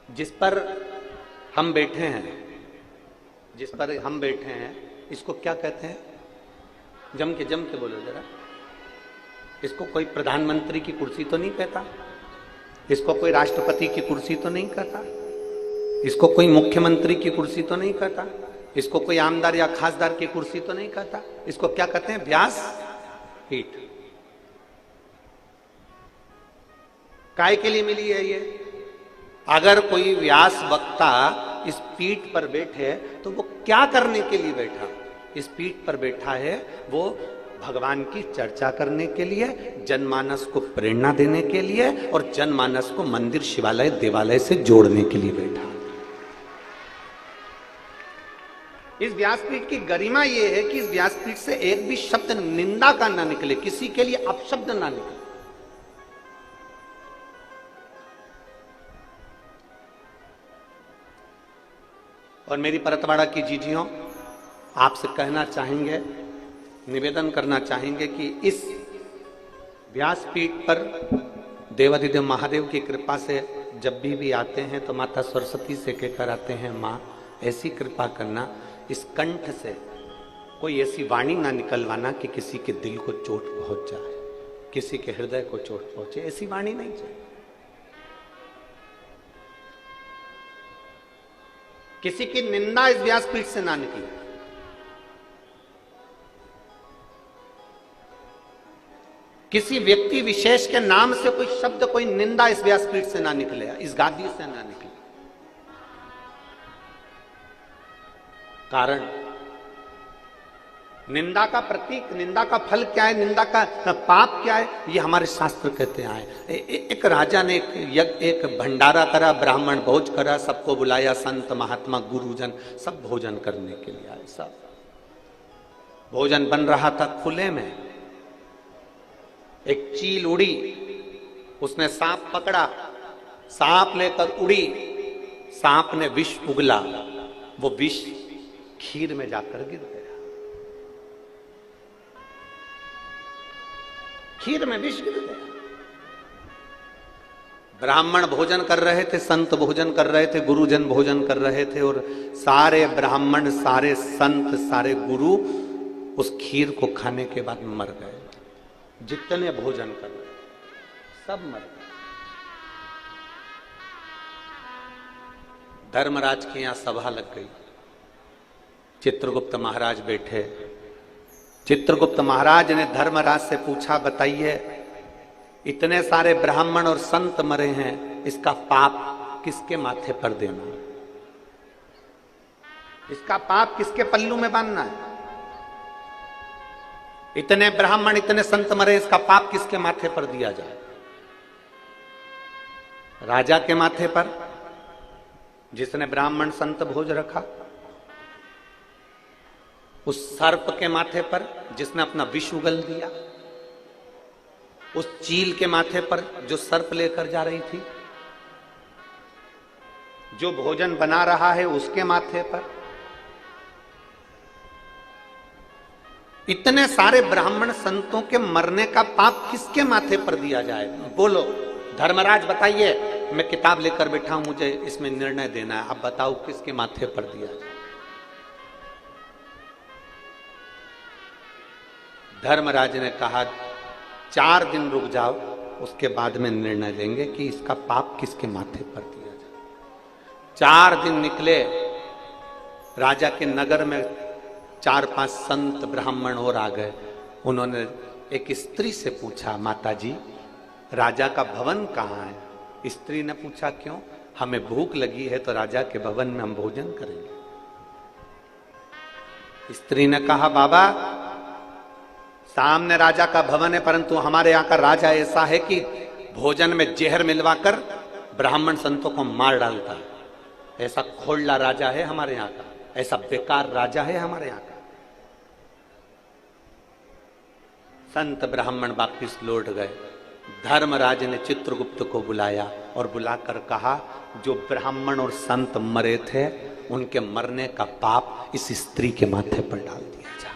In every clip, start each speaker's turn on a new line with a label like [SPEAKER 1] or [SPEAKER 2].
[SPEAKER 1] जिस पर हम बैठे हैं, जिस पर हम बैठे हैं, इसको क्या कहते हैं? जम के बोलो जरा। इसको कोई प्रधानमंत्री की कुर्सी तो नहीं कहता, इसको कोई राष्ट्रपति की कुर्सी तो नहीं कहता, इसको कोई मुख्यमंत्री की कुर्सी तो नहीं कहता, इसको कोई आमदार या खासदार की कुर्सी तो नहीं कहता। इसको क्या कहते हैं? व्यास पीठ। काय के लिए मिली है ये? अगर कोई व्यास वक्ता इस पीठ पर बैठे तो वो क्या करने के लिए बैठा? इस पीठ पर बैठा है वो भगवान की चर्चा करने के लिए, जनमानस को प्रेरणा देने के लिए और जनमानस को मंदिर, शिवालय, देवालय से जोड़ने के लिए बैठा। इस व्यासपीठ की गरिमा यह है कि इस व्यासपीठ से एक भी शब्द निंदा का ना निकले, किसी के लिए अपशब्द ना निकले। और मेरी परतवाड़ा की जीजियों, आपसे कहना चाहेंगे, निवेदन करना चाहेंगे कि इस व्यासपीठ पर देवाधिदेव महादेव की कृपा से जब भी आते हैं तो माता सरस्वती से कहकर आते हैं, माँ ऐसी कृपा करना, इस कंठ से कोई ऐसी वाणी ना निकलवाना कि किसी के दिल को चोट पहुंच जाए, किसी के हृदय को चोट पहुंचे। ऐसी वाणी नहीं चाहिए। किसी की निंदा इस व्यासपीठ से ना निकले। किसी व्यक्ति विशेष के नाम से कोई शब्द, कोई निंदा इस व्यासपीठ से ना निकले, इस गादी से ना निकले। कारण निंदा का प्रतीक, निंदा का फल क्या है, निंदा का पाप क्या है, ये हमारे शास्त्र कहते हैं। एक राजा ने एक भंडारा करा, ब्राह्मण भोज करा, सबको बुलाया, संत महात्मा गुरुजन सब भोजन करने के लिए आए। सब भोजन बन रहा था खुले में। एक चील उड़ी, उसने सांप पकड़ा, सांप लेकर उड़ी, सांप ने विष उगला, वो विष खीर में जाकर गिर गया। खीर में विष गिर गया। ब्राह्मण भोजन कर रहे थे, संत भोजन कर रहे थे, गुरुजन भोजन कर रहे थे, और सारे ब्राह्मण, सारे संत, सारे गुरु उस खीर को खाने के बाद मर गए। जितने भोजन कर रहे सब मर गए। धर्मराज के यहां सभा लग गई। चित्रगुप्त महाराज बैठे। चित्रगुप्त महाराज ने धर्मराज से पूछा, बताइए इतने सारे ब्राह्मण और संत मरे हैं, इसका पाप किसके माथे पर देना? इसका पाप किसके पल्लू में बांधना है? इतने ब्राह्मण, इतने संत मरे, इसका पाप किसके माथे पर दिया जाए? राजा के माथे पर, जिसने ब्राह्मण संत भोज रखा? उस सर्प के माथे पर, जिसने अपना विष उगल दिया? उस चील के माथे पर, जो सर्प लेकर जा रही थी? जो भोजन बना रहा है उसके माथे पर? इतने सारे ब्राह्मण संतों के मरने का पाप किसके माथे पर दिया जाए? बोलो धर्मराज, बताइए। मैं किताब लेकर बैठा हूं, मुझे इसमें निर्णय देना है। अब बताओ किसके माथे पर दिया जाए? धर्मराज ने कहा 4 दिन रुक जाओ, उसके बाद में निर्णय लेंगे कि इसका पाप किसके माथे पर दिया जाए। 4 दिन निकले। राजा के नगर में 4-5 संत ब्राह्मण और आ गए। उन्होंने एक स्त्री से पूछा, माता जी राजा का भवन कहाँ है? स्त्री ने पूछा, क्यों? हमें भूख लगी है तो राजा के भवन में हम भोजन करेंगे। स्त्री ने कहा, बाबा सामने राजा का भवन है, परंतु हमारे यहाँ का राजा ऐसा है कि भोजन में जहर मिलवाकर ब्राह्मण संतों को मार डालता है। ऐसा खोलला राजा है हमारे यहाँ का, ऐसा बेकार राजा है हमारे यहाँ का। संत ब्राह्मण वापिस लौट गए। धर्मराज ने चित्रगुप्त को बुलाया और बुलाकर कहा, जो ब्राह्मण और संत मरे थे उनके मरने का पाप इस स्त्री के माथे पर डाल दिया जाए।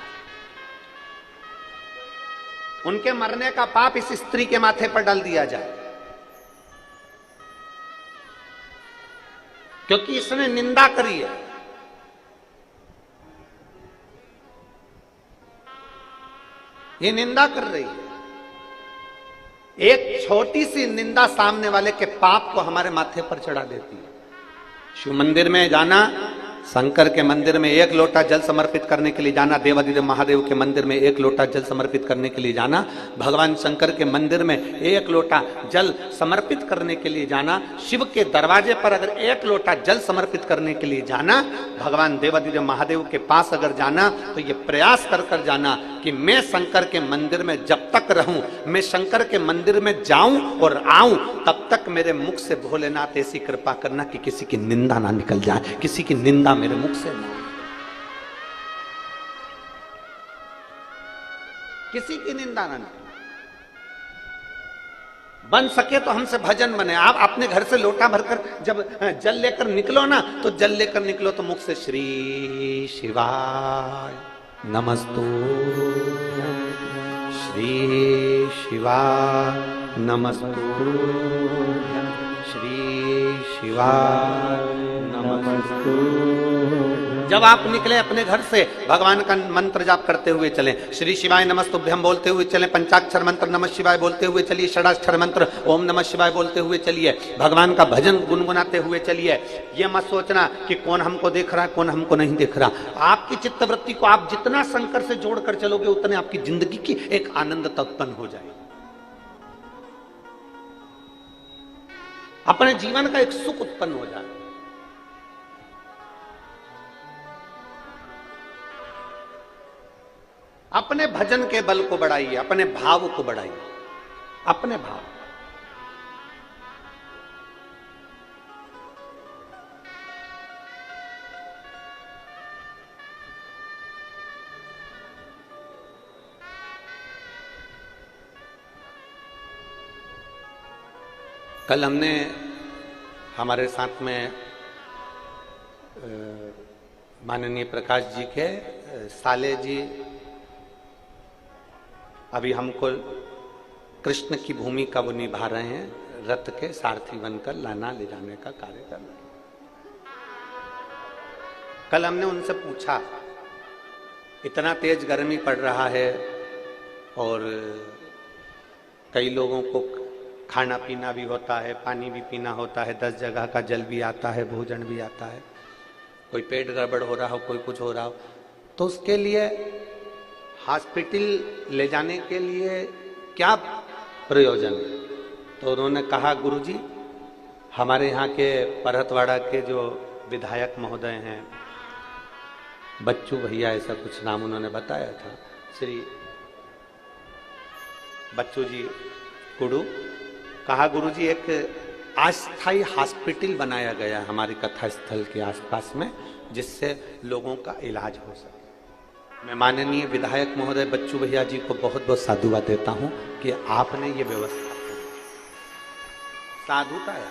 [SPEAKER 1] उनके मरने का पाप इस स्त्री के माथे पर डाल दिया जाए। क्योंकि इसने निंदा करी है। ये निंदा कर रही है। एक छोटी सी निंदा सामने वाले के पाप को हमारे माथे पर चढ़ा देती है। शिव मंदिर में जाना, शंकर के मंदिर में एक लोटा जल समर्पित करने के लिए जाना, देवाधिदेव महादेव के मंदिर में एक लोटा जल समर्पित करने के लिए जाना, भगवान शंकर के मंदिर में एक लोटा जल समर्पित करने के लिए जाना, शिव के दरवाजे पर अगर एक लोटा जल समर्पित करने के लिए जाना, भगवान देवाधिदेव महादेव के पास अगर जाना, तो ये प्रयास कर कर जाना कि मैं शंकर के मंदिर में जब तक रहूं, मैं शंकर के मंदिर में जाऊं और आऊं, तब तक मेरे मुख से भोलेनाथ ऐसी कृपा करना कि किसी की निंदा ना निकल जाए, किसी की निंदा मेरे मुख से ना, किसी की निंदा ना निकले। बन सके तो हमसे भजन बने। आप अपने घर से लोटा भरकर जब जल लेकर निकलो ना, तो जल लेकर निकलो तो मुख से श्री शिवाय नमस्तु, श्री शिवाय नमस्तु, श्री शिवाय नमस्तु। जब आप निकले अपने घर से, भगवान का मंत्र जाप करते हुए चलें, श्री शिवाय नमस्तुभ्यम बोलते हुए चलें, पंचाक्षर मंत्र नमः शिवाय बोलते हुए चलिए, षडाक्षर मंत्र ओम नमः शिवाय बोलते हुए चलिए, भगवान का भजन गुनगुनाते हुए चलिए। ये मत सोचना कि कौन हमको देख रहा है, कौन हमको नहीं देख रहा। आपकी चित्तवृत्ति को आप जितना शंकर से जोड़कर चलोगे, उतने आपकी जिंदगी की एक आनंदता उत्पन्न हो जाएगी, अपने जीवन का एक सुख उत्पन्न हो जाएगा। अपने भजन के बल को बढ़ाइए, अपने भाव को बढ़ाइए, अपने भाव। कल हमने हमारे साथ में माननीय प्रकाश जी के साले जी अभी हमको कृष्ण की भूमिका वो निभा रहे हैं, रथ के सारथी बनकर लाना ले जाने का कार्य कर रहे हैं। कल हमने उनसे पूछा, इतना तेज गर्मी पड़ रहा है और कई लोगों को खाना पीना भी होता है, पानी भी पीना होता है, 10 जगह का जल भी आता है, भोजन भी आता है, कोई पेट गड़बड़ हो रहा हो, कोई कुछ हो रहा हो, तो उसके लिए हॉस्पिटल ले जाने के लिए क्या प्रयोजन है? तो उन्होंने कहा, गुरुजी हमारे यहाँ के परहतवाड़ा के जो विधायक महोदय हैं, बच्चू भैया ऐसा कुछ नाम उन्होंने बताया था, श्री बच्चू जी कुडू, कहा गुरुजी एक अस्थायी हॉस्पिटल बनाया गया हमारी कथा स्थल के आसपास में, जिससे लोगों का इलाज हो सके। मैं माननीय विधायक महोदय बच्चू भैया जी को बहुत बहुत साधुवाद देता हूं कि आपने ये व्यवस्था की। साधुता है।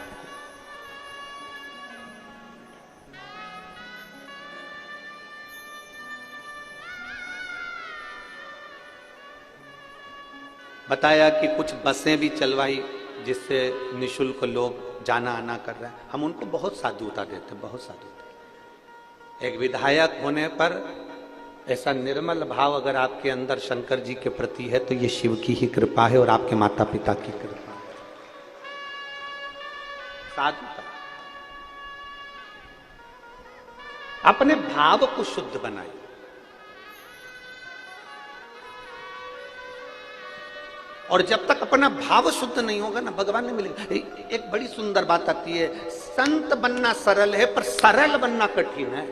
[SPEAKER 1] बताया कि कुछ बसें भी चलवाई जिससे निशुल्क लोग जाना आना कर रहे हैं। हम उनको बहुत साधुता देते, बहुत साधुता। एक विधायक होने पर ऐसा निर्मल भाव अगर आपके अंदर शंकर जी के प्रति है, तो ये शिव की ही कृपा है और आपके माता पिता की कृपा है। साधुता। अपने भाव को शुद्ध बनाइए। और जब तक अपना भाव शुद्ध नहीं होगा ना, भगवान नहीं मिलेगा। एक बड़ी सुंदर बात आती है, संत बनना सरल है पर सरल बनना कठिन है।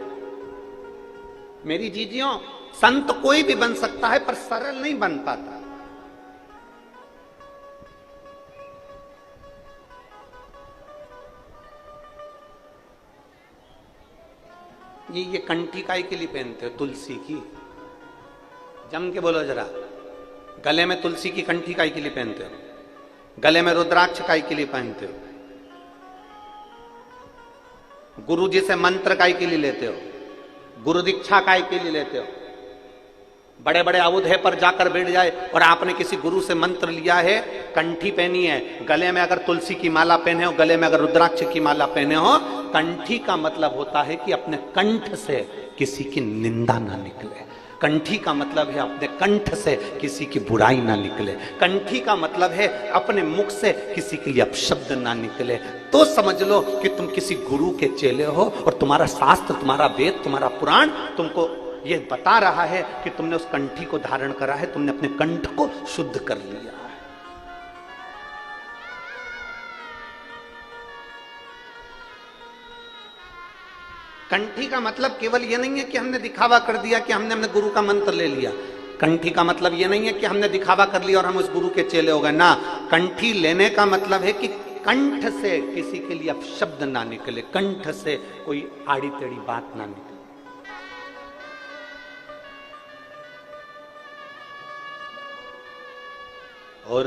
[SPEAKER 1] मेरी जीजियों, संत कोई भी बन सकता है पर सरल नहीं बन पाता। ये कंठी काय के लिए पहनते हो? तुलसी की। जम के बोलो जरा। गले में तुलसी की कंठी काय के लिए पहनते हो? गले में रुद्राक्ष काय के लिए पहनते हो? गुरु जी से मंत्र काय के लिए लेते हो? गुरु दीक्षा काय के लिए लेते हो? बड़े बड़े अवधे पर जाकर बैठ जाए और आपने किसी गुरु से मंत्र लिया है, कंठी पहनी है, गले में अगर तुलसी की माला पहने हो, गले में अगर रुद्राक्ष की माला पहने हो, कंठी का मतलब होता है कि अपने कंठ से किसी की निंदा ना निकले। कंठी का मतलब है अपने कंठ से किसी की बुराई ना निकले। कंठी का मतलब है अपने मुख से किसी के लिए अपशब्द ना निकले। तो समझ लो कि तुम किसी गुरु के चेले हो और तुम्हारा शास्त्र, तुम्हारा वेद, तुम्हारा पुराण तुमको ये बता रहा है कि तुमने उस कंठी को धारण करा है, तुमने अपने कंठ को शुद्ध कर लिया है। कंठी का मतलब केवल ये नहीं है कि हमने दिखावा कर दिया कि हमने अपने गुरु का मंत्र ले लिया। कंठी का मतलब ये नहीं है कि हमने दिखावा कर लिया और हम उस गुरु के चेले हो गए ना। कंठी लेने का मतलब है कि कंठ से किसी के लिए अपशब्द ना निकले, कंठ से कोई आड़ी टेढ़ी बात ना निकले। और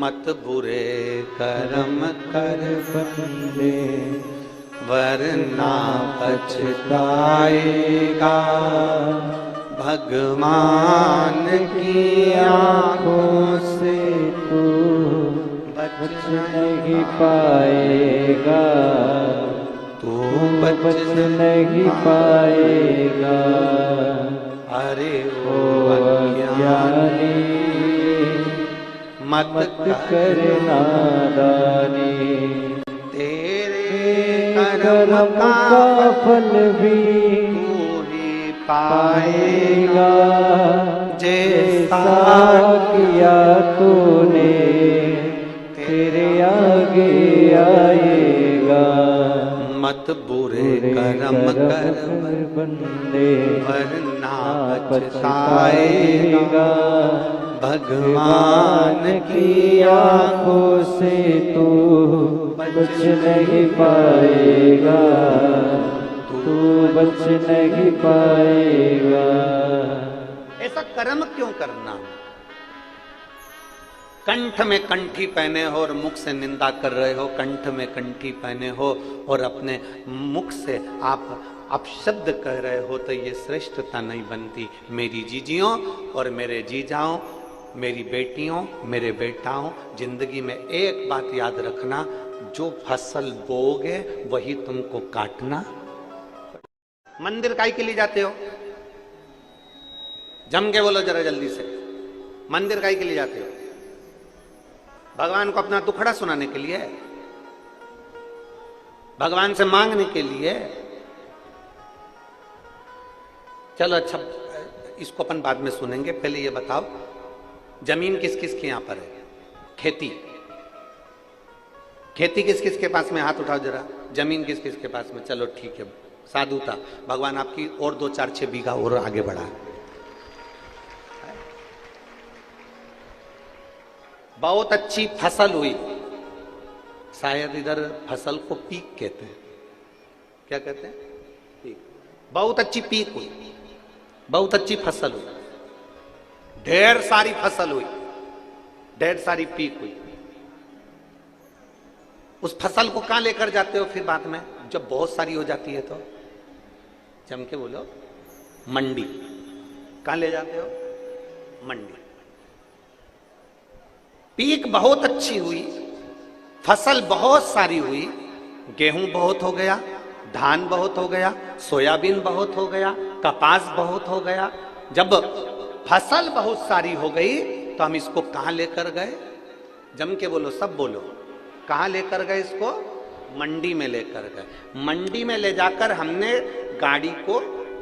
[SPEAKER 1] मत बुरे कर्म कर बंदे वरना पछताएगा, भगवान की आंखों से तू बच नहीं पाएगा, तू बच नहीं पाएगा। अरे ओ अज्ञानी मत कर नादानी, कर्म का फल भी तू ही पाएगा, जैसा किया तूने तेरे आगे आएगा। मत बुरे कर्म कर बंदे वरना पछताएगा, भगवान की आंखों से तू बच नहीं पाएगा, तू बच नहीं पाएगा। ऐसा कर्म क्यों करना? कंठ में कंठी पहने हो और मुख से निंदा कर रहे हो, कंठ में कंठी पहने हो और अपने मुख से आप अपशब्द कह रहे हो, तो ये श्रेष्ठता नहीं बनती। मेरी जीजियों और मेरे जीजाओं, मेरी बेटियों, मेरे बेटाओं, जिंदगी में एक बात याद रखना, जो फसल बोओगे वही तुमको काटना। मंदिर काहे के लिए जाते हो? जम के बोलो जरा जल्दी से। मंदिर काहे के लिए जाते हो? भगवान को अपना दुखड़ा सुनाने के लिए, भगवान से मांगने के लिए। चलो अच्छा, इसको अपन बाद में सुनेंगे, पहले ये बताओ जमीन किस किस के यहां पर है? खेती, खेती किस किस के पास में? हाथ उठाओ जरा। जमीन किस किस के पास में? चलो ठीक है, साधुता। भगवान आपकी और 2-4-6 बीघा और आगे बढ़ा। बहुत अच्छी फसल हुई, शायद इधर फसल को पीक कहते हैं। क्या कहते हैं? पीक। बहुत अच्छी पीक हुई, बहुत अच्छी फसल हुई, ढेर सारी फसल हुई, ढेर सारी पीक हुई। उस फसल को कहां लेकर जाते हो फिर बाद में, जब बहुत सारी हो जाती है तो? जम के बोलो, मंडी। कहां ले जाते हो? मंडी। पीक बहुत अच्छी हुई, फसल बहुत सारी हुई, गेहूं बहुत हो गया, धान बहुत हो गया, सोयाबीन बहुत हो गया, कपास बहुत हो गया। जब फसल बहुत सारी हो गई तो हम इसको कहां लेकर गए? जम के बोलो, सब बोलो, कहां लेकर गए इसको? मंडी में लेकर गए। मंडी में ले जाकर हमने गाड़ी को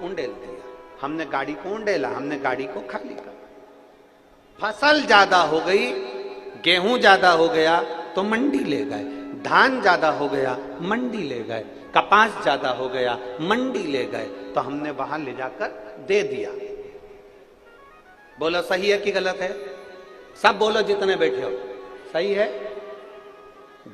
[SPEAKER 1] उंडेल दिया, हमने गाड़ी को उंडेला, हमने गाड़ी को खाली कर। फसल ज्यादा हो गई, गेहूं ज्यादा हो गया तो मंडी ले गए, धान ज्यादा हो गया मंडी ले गए, कपास ज्यादा हो गया मंडी ले गए, तो हमने वहां ले जाकर दे दिया। बोलो सही है कि गलत है? सब बोलो जितने बैठे हो, सही है।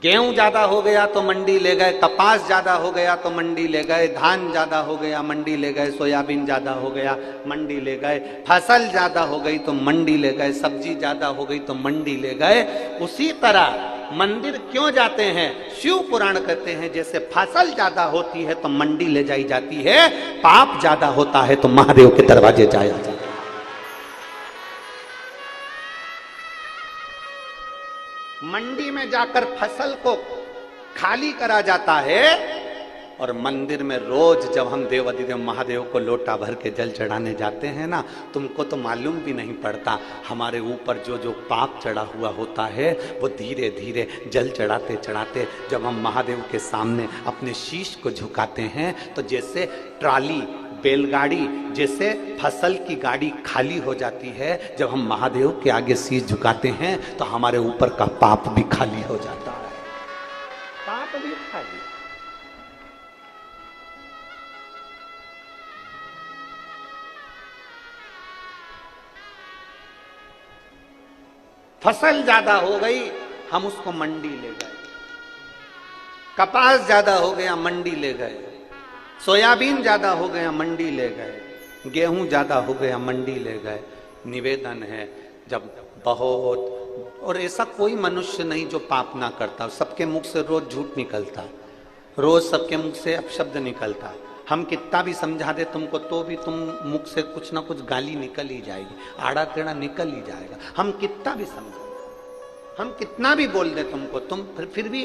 [SPEAKER 1] गेहूं ज्यादा हो गया तो मंडी ले गए, कपास ज्यादा हो गया तो मंडी ले गए, धान ज्यादा हो गया मंडी ले गए, सोयाबीन ज्यादा हो गया मंडी ले गए, फसल ज्यादा हो गई तो मंडी ले गए, सब्जी ज्यादा हो गई तो मंडी ले गए। उसी तरह मंदिर क्यों जाते हैं? शिव पुराण कहते हैं जैसे फसल ज्यादा होती है तो मंडी ले जाई जाती है, पाप ज्यादा होता है तो महादेव के दरवाजे जाया जाता है। मंडी में जाकर फसल को खाली करा जाता है और मंदिर में रोज जब हम देवाधिदेव महादेव को लोटा भर के जल चढ़ाने जाते हैं ना, तुमको तो मालूम भी नहीं पड़ता हमारे ऊपर जो जो पाप चढ़ा हुआ होता है, वो धीरे धीरे जल चढ़ाते चढ़ाते जब हम महादेव के सामने अपने शीश को झुकाते हैं, तो जैसे ट्राली बैलगाड़ी, जैसे फसल की गाड़ी खाली हो जाती है, जब हम महादेव के आगे शीश झुकाते हैं तो हमारे ऊपर का पाप भी खाली हो जाता है। पाप भी खाली। फसल ज्यादा हो गई, हम उसको मंडी ले गए। कपास ज्यादा हो गया, मंडी ले गए। सोयाबीन ज्यादा हो गया, मंडी ले गए। गेहूं ज्यादा हो गया, मंडी ले गए। निवेदन है, जब बहुत, और ऐसा कोई मनुष्य नहीं जो पाप ना करता, सबके मुख से रोज झूठ निकलता, रोज सबके मुख से अपशब्द निकलता। हम कितना भी समझा दे तुमको, तो भी तुम मुख से कुछ ना कुछ गाली निकल ही जाएगी, आड़ा टेढ़ा निकल ही जाएगा। हम कितना भी समझा, हम कितना भी बोल दे तुमको, तुम फिर भी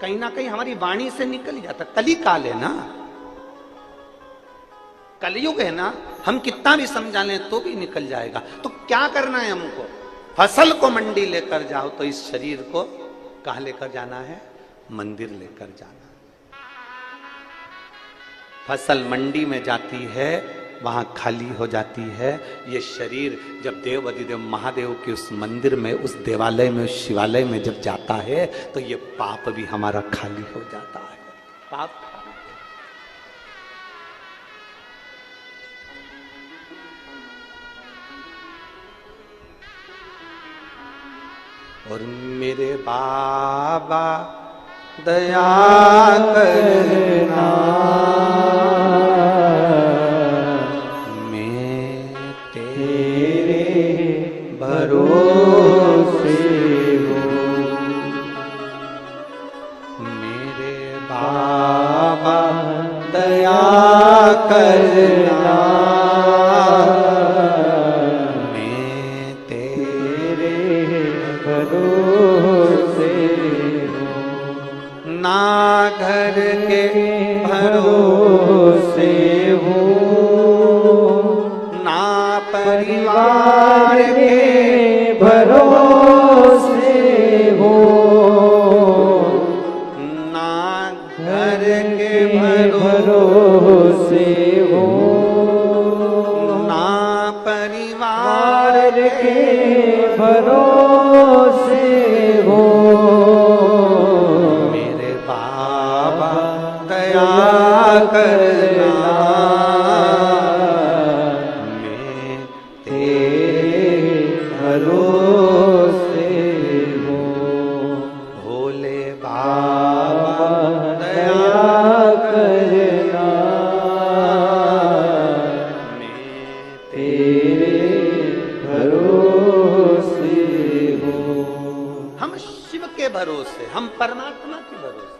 [SPEAKER 1] कहीं ना कहीं हमारी वाणी से निकल ही जाता। कली काल है ना, कलयुग है ना, हम कितना भी समझा लें तो भी निकल जाएगा। तो क्या करना है हमको? फसल को मंडी लेकर जाओ, तो इस शरीर को कहां लेकर जाना है? मंदिर लेकर जाना। फसल मंडी में जाती है, वहां खाली हो जाती है। ये शरीर जब देव अधिदेव महादेव के उस मंदिर में, उस देवालय में, उस शिवालय में जब जाता है, तो ये पाप भी हमारा खाली हो जाता है। पाप और मेरे बाबा दया करना, मैं तेरे भरोसे हूँ। मेरे बाबा दया करना, ना घर के भरोसे हो, ना परिवार के भरोसे हो, ना घर के भरोसे हो, ना परिवार के भरोसे हो। करना, मैं तेरे भरोसे हूँ। भोले बाबा दया करना, मैं तेरे भरोसे हूँ। हम शिव के भरोसे, हम परमात्मा के भरोसे।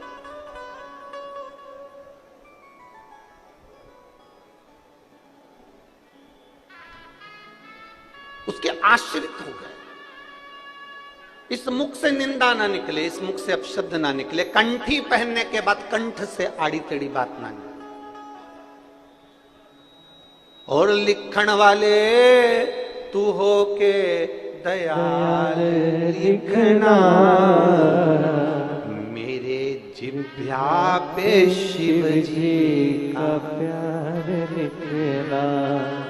[SPEAKER 1] उसके आश्रित हो गए। इस मुख से निंदा ना निकले, इस मुख से अपशब्द ना निकले, कंठी पहनने के बाद कंठ से आड़ी टेढ़ी बात ना निकले। और लिखण वाले तू हो के दयाल लिखना, मेरे जिह्वा पे शिव जी का प्यार लिखना।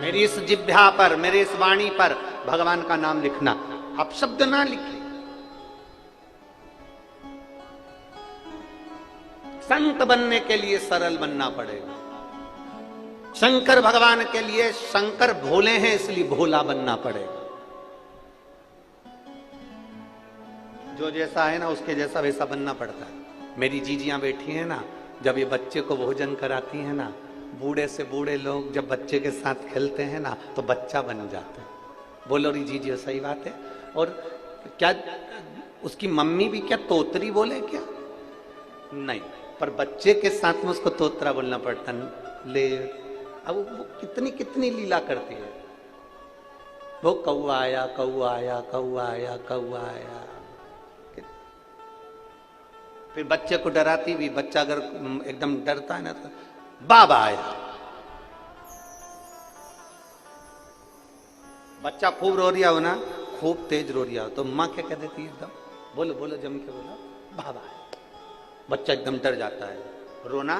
[SPEAKER 1] मेरी इस जिह्वा पर, मेरे इस वाणी पर भगवान का नाम लिखना, अपशब्द ना लिखे। संत बनने के लिए सरल बनना पड़ेगा। शंकर भगवान के लिए, शंकर भोले हैं इसलिए भोला बनना पड़ेगा। जो जैसा है ना, उसके जैसा वैसा बनना पड़ता है। मेरी जीजियां बैठी हैं ना, जब ये बच्चे को भोजन कराती हैं ना, बूढ़े से बूढ़े लोग जब बच्चे के साथ खेलते हैं ना, तो बच्चा बन जाते हैं। बोलो री जीजी, सही बात है। और क्या उसकी मम्मी भी क्या तोतरी बोले क्या? नहीं, पर बच्चे के साथ में उसको तोतरा बोलना पड़ता ले। अब वो कितनी कितनी लीला करती है। वो कौआ आया, कौआ आया, कौआ आया, कौआ आया। फिर बच्चे को डराती भी, बच्चा अगर एकदम डरता है ना तो बाबा आया। बच्चा खूब रो रिया हो ना, खूब तेज रो रिया हो तो माँ क्या कह देती है एकदम, बोलो बोलो जम के बोलो, बाबा आया। बच्चा एकदम डर जाता है, रोना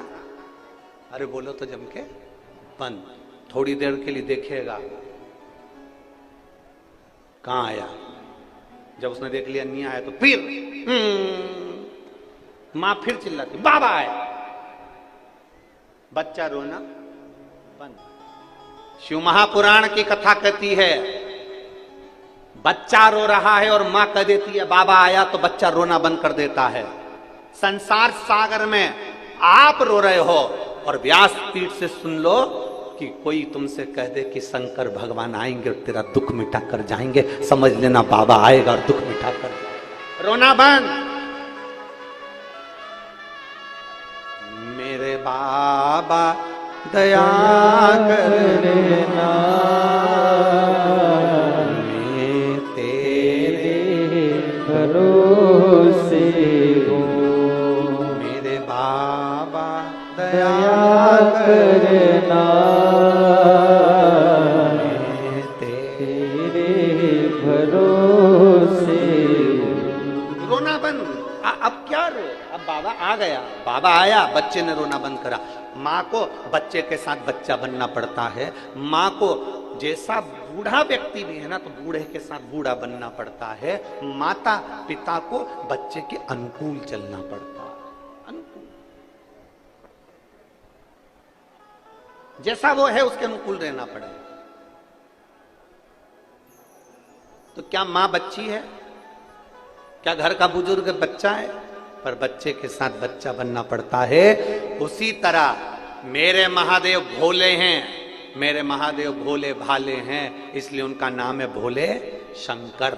[SPEAKER 1] अरे बोलो तो जम के बंद। थोड़ी देर के लिए देखेगा कहां आया, जब उसने देख लिया नहीं आया तो फिर मां फिर चिल्लाती बाबा आया, बच्चा रोना बंद। शिव महापुराण की कथा कहती है बच्चा रो रहा है और मां कह देती है बाबा आया तो बच्चा रोना बंद कर देता है। संसार सागर में आप रो रहे हो और व्यासपीठ से सुन लो कि कोई तुमसे कह दे कि शंकर भगवान आएंगे और तेरा दुख मिटा कर जाएंगे, समझ लेना बाबा आएगा और दुख मिटा कर जाएगा। रोना बंद। मेरे बाबा दया कर देना, मैं तेरे भरोसे हूँ। मेरे बाबा दया करना, मैं तेरे भरोसे। रोना बंद। अब क्या रो, अब बाबा आ गया, बाबा आया, बच्चे ने रोना बंद करा। माँ को बच्चे के साथ बच्चा बनना पड़ता है। माँ को जैसा बूढ़ा व्यक्ति भी है ना तो बूढ़े के साथ बूढ़ा बनना पड़ता है। माता पिता को बच्चे के अनुकूल चलना पड़ता है, अनुकूल। जैसा वो है उसके अनुकूल रहना पड़ेगा। तो क्या मां बच्ची है, क्या घर का बुजुर्ग बच्चा है? पर बच्चे के साथ बच्चा बनना पड़ता है। उसी तरह मेरे महादेव भोले हैं, मेरे महादेव भोले भाले हैं, इसलिए उनका नाम है भोले शंकर।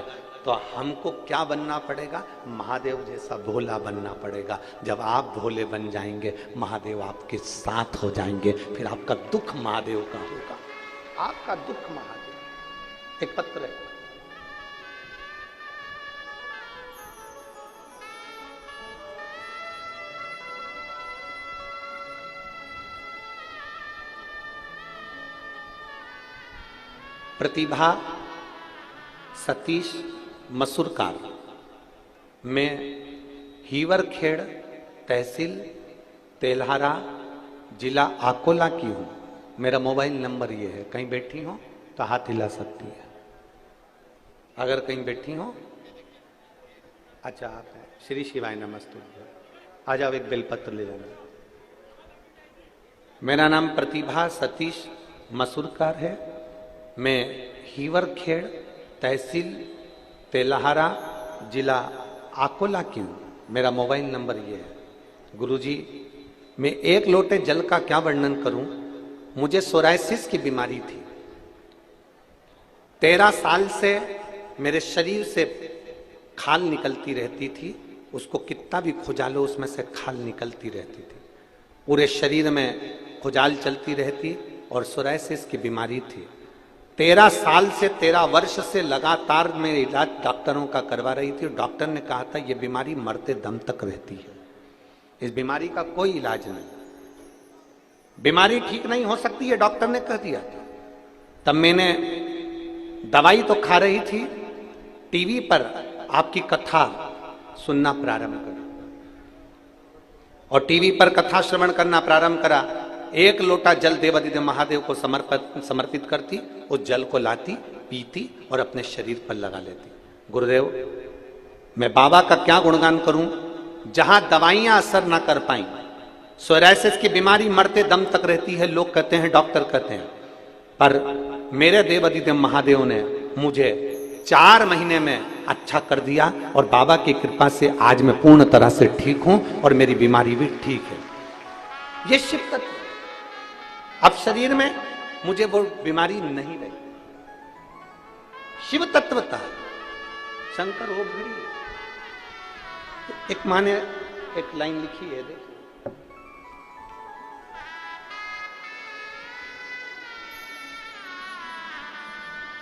[SPEAKER 1] तो हमको क्या बनना पड़ेगा? महादेव जैसा भोला बनना पड़ेगा। जब आप भोले बन जाएंगे महादेव आपके साथ हो जाएंगे, फिर आपका दुख महादेव का होगा, आपका दुख महादेव। एक पत्र है, प्रतिभा सतीश मसूरकार, मैं हीवरखेड़ तहसील तेल्हारा जिला अकोला की हूँ। मेरा मोबाइल नंबर ये है, कहीं बैठी हो तो हाथ हिला सकती है। अगर कहीं बैठी हो, अच्छा आप है, श्री शिवाय नमस्तु, आ जाओ एक बेलपत्र ले लेना। मेरा नाम प्रतिभा सतीश मसूरकार है, मैं हीवरखेड़ तहसील तेल्हारा जिला अकोला की हूँ। मेरा मोबाइल नंबर ये है। गुरुजी, मैं एक लोटे जल का क्या वर्णन करूं। मुझे सोराइसिस की बीमारी थी। 13 साल से मेरे शरीर से खाल निकलती रहती थी, उसको कितना भी खुजालो उसमें से खाल निकलती रहती थी। पूरे शरीर में खुजाल चलती रहती और सोराइसिस की बीमारी थी। 13 साल से 13 वर्ष से लगातार मैं इलाज डॉक्टरों का करवा रही थी। डॉक्टर ने कहा था ये बीमारी मरते दम तक रहती है, इस बीमारी का कोई इलाज नहीं, बीमारी ठीक नहीं हो सकती है, डॉक्टर ने कह दिया। तब मैंने दवाई तो खा रही थी, टीवी पर आपकी कथा सुनना प्रारंभ करा और टीवी पर कथा श्रवण करना प्रारंभ करा। एक लोटा जल देवादिदेव महादेव को समर्पित करती, उस जल को लाती, पीती और अपने शरीर पर लगा लेती। गुरुदेव, मैं बाबा का क्या गुणगान करूं, जहां दवाइयां असर ना कर पाई। सोराइसिस की बीमारी मरते दम तक रहती है, लोग कहते हैं, डॉक्टर कहते हैं, पर मेरे देवादिदेव महादेव ने मुझे 4 महीने में अच्छा कर दिया और बाबा की कृपा से आज मैं पूर्ण तरह से ठीक हूं और मेरी बीमारी भी ठीक है। ये शिव तत्व, अब शरीर में मुझे वो बीमारी नहीं रही। शिव तत्वता शंकर हो भिड़ी। एक माँ ने एक लाइन लिखी है, देखिए,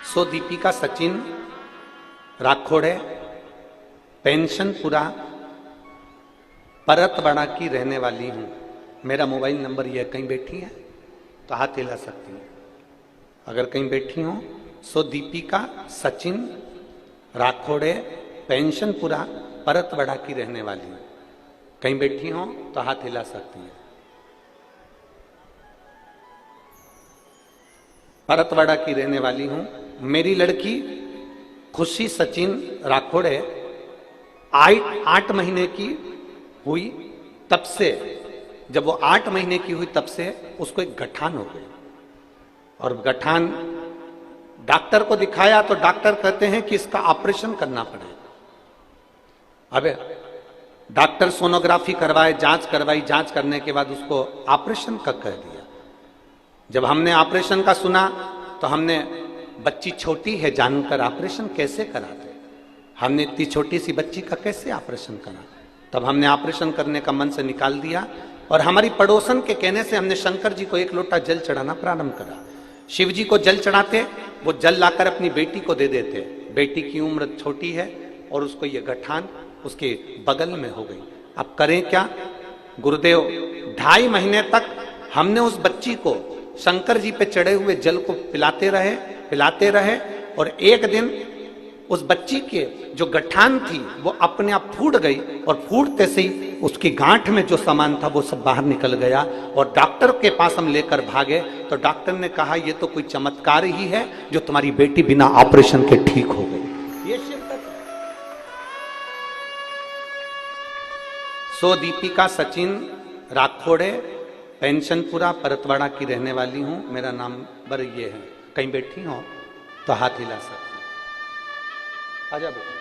[SPEAKER 1] सो दीपिका सचिन राखोड़े पेंशन पूरा परतवाड़ा की रहने वाली हूं। मेरा मोबाइल नंबर यह, कहीं बैठी है तो हाथ हिला सकती हैं। अगर कहीं बैठी हो सो दीपिका सचिन राठौड़े, पेंशनपुरा, परतवाड़ा की रहने वाली हूं। कहीं बैठी हो तो हाथ हिला सकती हैं। परतवाड़ा की रहने वाली हूं। मेरी लड़की खुशी सचिन राठौड़े 8 महीने की हुई, तब से, जब वो 8 महीने की हुई तब से उसको एक गठान हो गई। और गठान डॉक्टर को दिखाया तो डॉक्टर कहते हैं कि इसका ऑपरेशन करना पड़ेगा। अबे डॉक्टर सोनोग्राफी करवाए, जांच करवाई, जांच करने के बाद उसको ऑपरेशन का कह दिया। जब हमने ऑपरेशन का सुना तो हमने, बच्ची छोटी है जानकर ऑपरेशन कैसे कराते, हमने इतनी छोटी सी बच्ची का कैसे ऑपरेशन करा। तब हमने ऑपरेशन करने का मन से निकाल दिया और हमारी पड़ोसन के कहने से हमने शंकर जी को 1 लोटा जल चढ़ाना प्रारंभ करा। शिव जी को जल चढ़ाते, वो जल लाकर अपनी बेटी को दे देते। बेटी की उम्र छोटी है और उसको ये गठान उसके बगल में हो गई। अब करें क्या गुरुदेव? 2.5 महीने तक हमने उस बच्ची को शंकर जी पे चढ़े हुए जल को पिलाते रहे और एक दिन उस बच्ची के जो गठान थी वो अपने आप फूट गई और फूटते से ही उसकी गांठ में जो सामान था वो सब बाहर निकल गया। और डॉक्टर के पास हम लेकर भागे तो डॉक्टर ने कहा ये तो कोई चमत्कार ही है जो तुम्हारी बेटी बिना ऑपरेशन के ठीक हो गई। ये शिद्दत है। सो दीपिका सचिन राठौड़े, पेंशनपुरा, परतवाड़ा की रहने वाली हूं। मेरा नंबर ये है, कहीं बैठी हो तो हाथ हिला सकते। आजा बेटा।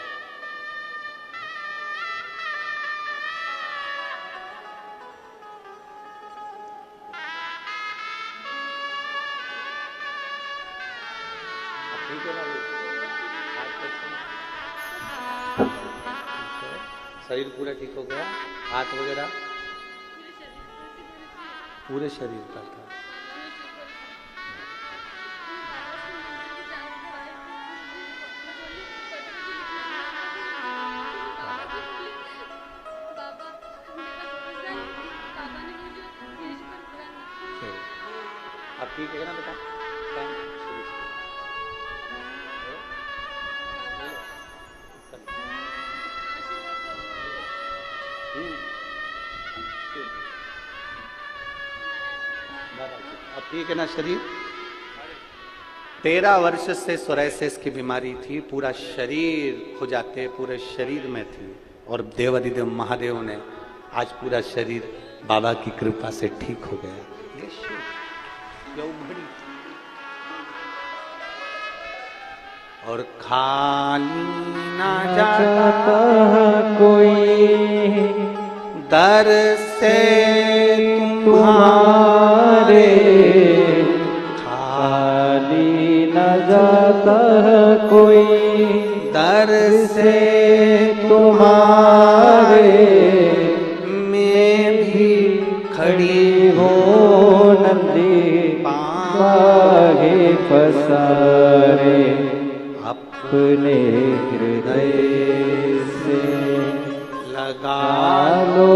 [SPEAKER 1] ठीक है ना? शरीर पूरा ठीक हो गया? हाथ वगैरह पूरे शरीर का था। अब ठीक है ना बेटा? अब ठीक है ना शरीर? 13 वर्ष से सोरायसिस की बीमारी थी, पूरा शरीर खुजाते, पूरे शरीर में थी और देवाधिदेव महादेव ने आज पूरा शरीर बाबा की कृपा से ठीक हो गया। और खाली ना जाता कोई दर से तुम्हारे, खाली न जाता कोई दर से तुम्हारे, मैं भी खड़ी हो नंदी पागे पसारे, अपने हृदय से लगा लो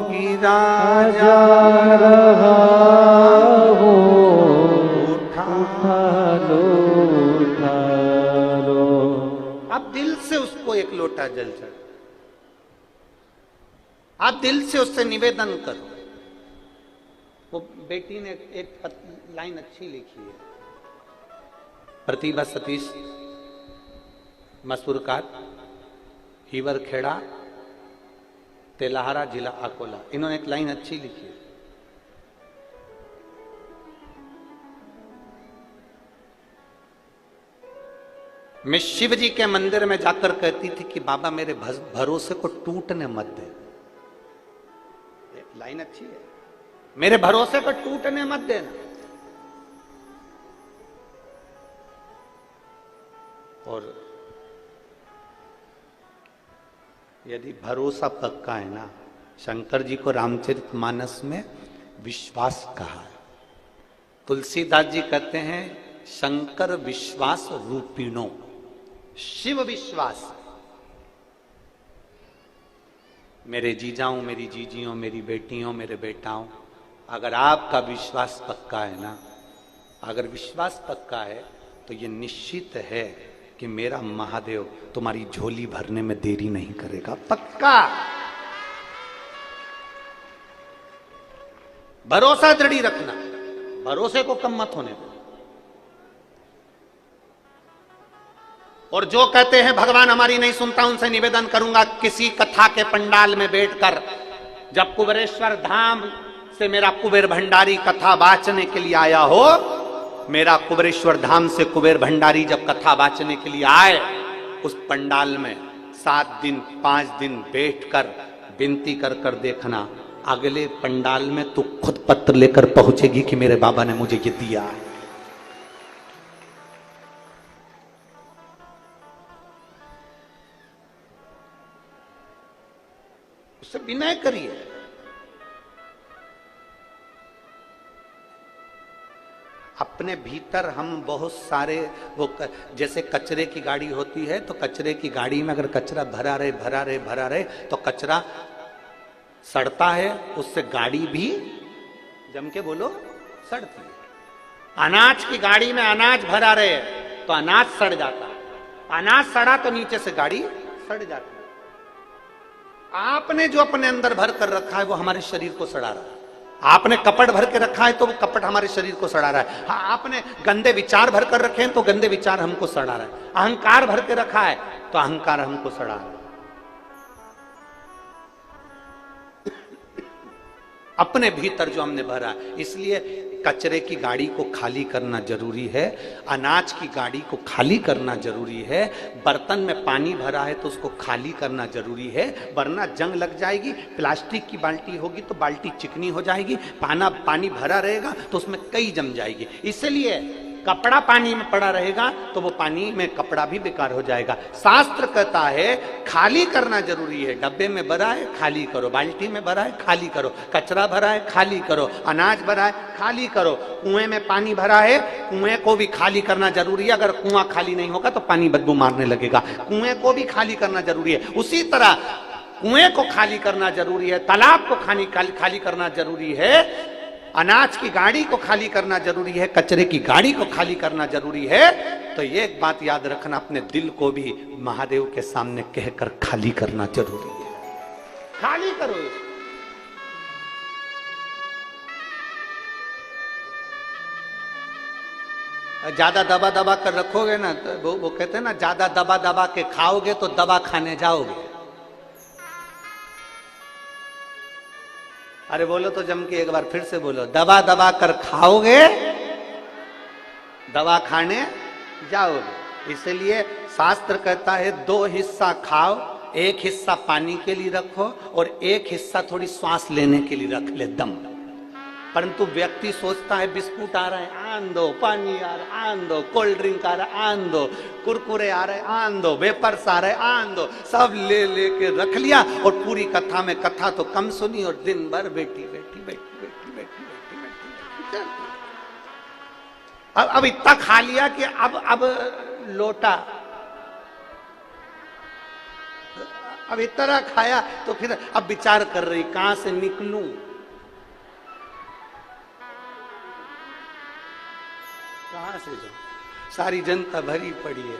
[SPEAKER 1] गिरा जा रहा हो, उठा लो। आप दिल से उसको 1 लोटा जल चढ़ाओ, आप दिल से उससे निवेदन करो। वो बेटी ने एक लाइन अच्छी लिखी है, प्रतिभा सतीश मसूरकार, हीवर खेड़ा, तेलाहारा, जिला अकोला। इन्होंने एक लाइन अच्छी लिखी है, मैं शिव जी के मंदिर में जाकर कहती थी कि बाबा मेरे भरोसे को टूटने मत दे। लाइन अच्छी है, मेरे भरोसे को टूटने मत देना। और यदि भरोसा पक्का है ना, शंकर जी को रामचरितमानस में विश्वास कहा है। तुलसीदास जी कहते हैं शंकर विश्वास रूपिणो, शिव विश्वास। मेरे जीजाओं, मेरी जीजियों, मेरी बेटियों, मेरे बेटाओं, अगर आपका विश्वास पक्का है ना, अगर विश्वास पक्का है तो ये निश्चित है कि मेरा महादेव तुम्हारी झोली भरने में देरी नहीं करेगा। पक्का भरोसा दृढ़ी रखना, भरोसे को कम मत होने दो। और जो कहते हैं भगवान हमारी नहीं सुनता, उनसे निवेदन करूंगा किसी कथा के पंडाल में बैठकर, जब कुबेरेश्वर धाम से मेरा कुबेर भंडारी कथा वाचने के लिए आया हो, मेरा कुबेरेश्वर धाम से कुबेर भंडारी जब कथा वाचने के लिए आए, उस पंडाल में 7 दिन 5 दिन बैठकर विनती कर कर देखना, अगले पंडाल में तू खुद पत्र लेकर पहुंचेगी कि मेरे बाबा ने मुझे ये दिया है। उससे विनय करिए। अपने भीतर हम बहुत सारे वो जैसे कचरे की गाड़ी होती है, तो कचरे की गाड़ी में अगर कचरा भरा रहे तो कचरा सड़ता है, उससे गाड़ी भी जम के बोलो सड़ती है। अनाज की गाड़ी में अनाज भरा रहे तो अनाज सड़ जाता है, अनाज सड़ा तो नीचे से गाड़ी सड़ जाती है। आपने जो अपने अंदर भर कर रखा है वो हमारे शरीर को सड़ा रहा है। आपने कपट भर के रखा है तो वो कपट हमारे शरीर को सड़ा रहा है। हाँ, आपने गंदे विचार भर कर रखे हैं तो गंदे विचार हमको सड़ा रहा है। अहंकार भर के रखा है तो अहंकार हमको सड़ा रहा है। अपने भीतर जो हमने भरा, इसलिए कचरे की गाड़ी को खाली करना जरूरी है, अनाज की गाड़ी को खाली करना जरूरी है, बर्तन में पानी भरा है तो उसको खाली करना जरूरी है, वरना जंग लग जाएगी। प्लास्टिक की बाल्टी होगी तो बाल्टी चिकनी हो जाएगी, पानी भरा रहेगा तो उसमें कई जम जाएगी। इसलिए कपड़ा पानी में पड़ा रहेगा तो वो पानी में कपड़ा भी बेकार हो जाएगा। शास्त्र कहता है खाली करना जरूरी है। डब्बे में भरा है खाली करो, बाल्टी में भरा है खाली करो, कचरा भरा है खाली करो, अनाज भरा है खाली करो, कुएं में पानी भरा है कुएं को भी खाली करना जरूरी है। अगर कुआं खाली नहीं होगा तो पानी बदबू मारने लगेगा, कुएं को भी खाली करना जरूरी है। उसी तरह कुएं को खाली करना जरूरी है, तालाब को खाली करना जरूरी है, अनाज की गाड़ी को खाली करना जरूरी है, कचरे की गाड़ी को खाली करना जरूरी है। तो ये एक बात याद रखना, अपने दिल को भी महादेव के सामने कहकर खाली करना जरूरी है। खाली करो। ज्यादा दबा दबा कर रखोगे ना तो वो कहते हैं ना, ज्यादा दबा दबा के खाओगे तो दवा खाने जाओगे। अरे बोलो तो जम के एक बार फिर से बोलो, दबा दबा कर खाओगे दवा खाने जाओगे। इसलिए शास्त्र कहता है 2 हिस्सा खाओ, 1 हिस्सा पानी के लिए रखो और 1 हिस्सा थोड़ी श्वास लेने के लिए रख ले दम। परंतु व्यक्ति सोचता है बिस्कुट आ रहा है आन दो, पानी आ रहा है आन दो, कोल्ड ड्रिंक आ रहा है आन दो, कुरकुरे आ रहे आन दो, वेपर्स आ रहे आन दो, सब ले लेके रख लिया और पूरी कथा में कथा तो कम सुनी और दिन भर बैठी बैठी बैठी बैठी बैठी बैठी बैठी। अब इतना खा लिया कि अब लोटा, अब इतना खाया तो फिर अब विचार कर रही कहां से निकलूं। कहां से जाऊं, सारी जनता भरी पड़ी है।